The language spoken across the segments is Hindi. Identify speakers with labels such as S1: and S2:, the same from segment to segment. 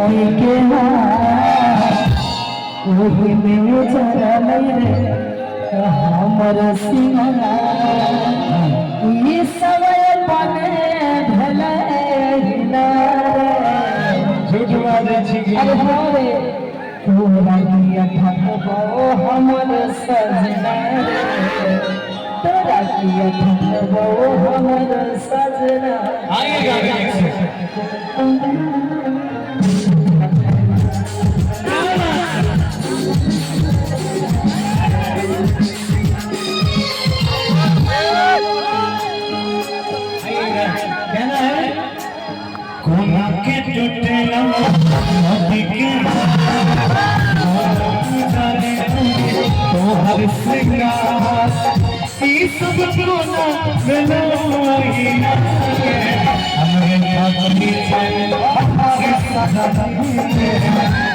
S1: के वही में जरा रे हमर सिंगरा ये समय बने भले झूठ बाजे छी अरे रे तोरा किया ठकबो हमर सजना रे तोरा किया ठकबो हमर सजना आगे गाने के टूटेला नदी के तोहर सिंगार ई सब कोना मिलोई हमरे भागी से हमारे सगाई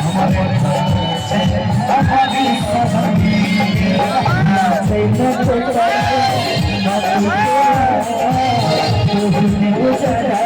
S1: हमारे हमारी सगाई से न टूटे तुमने गुजरा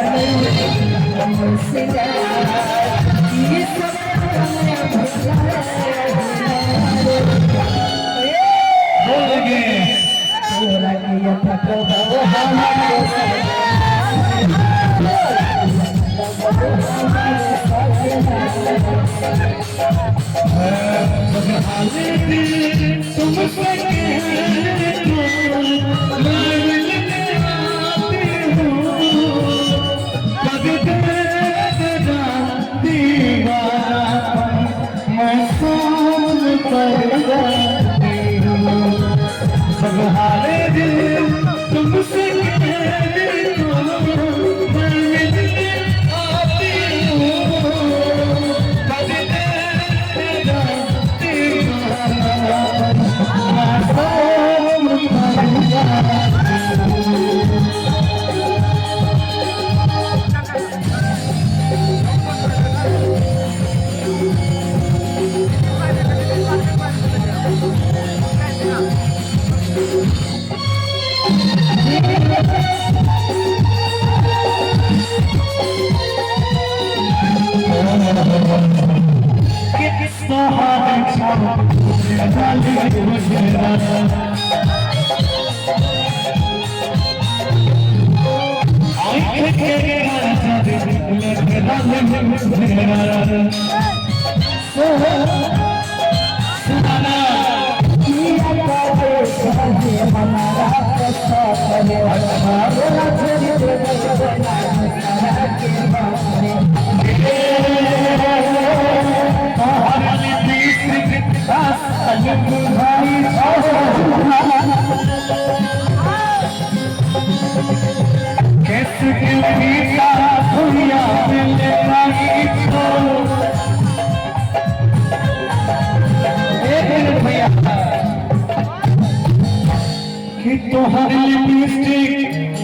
S1: तोहर लिपस्टिक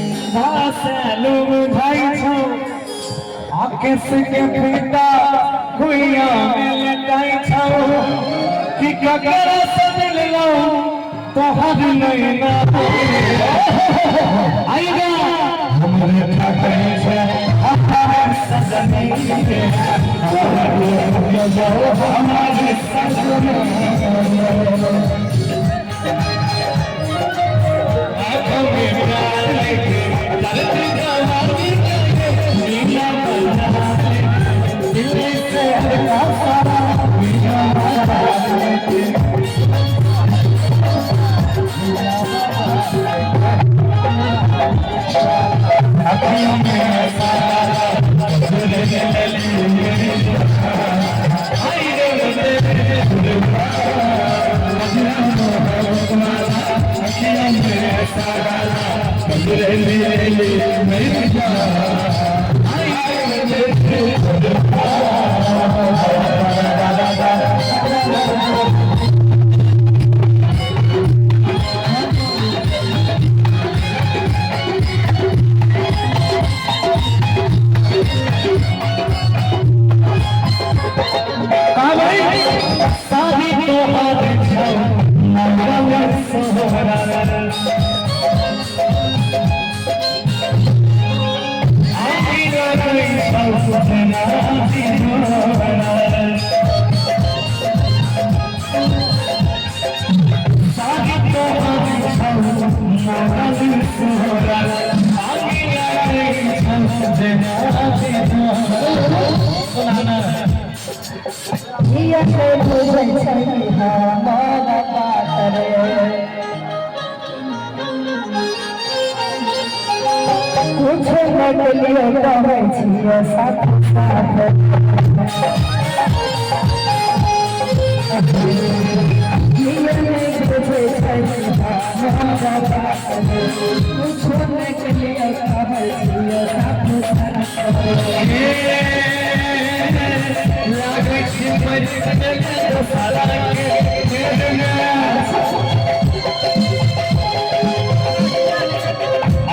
S1: लोग भाई छो आके से के बेटा हुइया मिल जाई छो कि ककर से मिल लो तोहर नैना आईगा हमरे ठाके छे हमारे सजनी के हमारे सजनी ये से बुझै छै हमर बात रे कुछ बदलियो कहै छियै साथ साथ ये नहीं बुझै छै हमर बात रे कुछ बदलियो कहै छियै साथ साथ लागै छै मरि गेल सारा के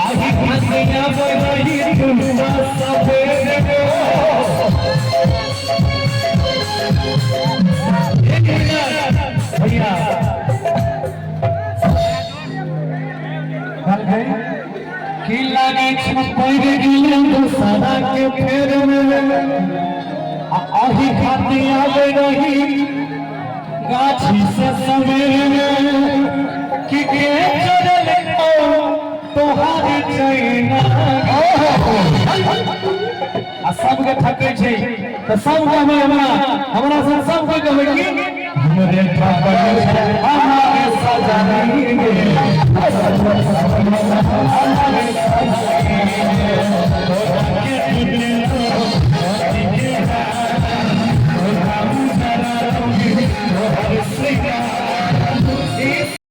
S1: आही भंगिया बरही तुम सफेद गो भैया की लागे छपैर गेल सारा के फेर में आही खाती आवे रही गाछी से सवेरे कि के चढ़ल तोहारी चैना आ सबके थकै छै त सब कहबै हमरा से सब कोई कहबै कि हमरे ठाकुर हमारे सजनी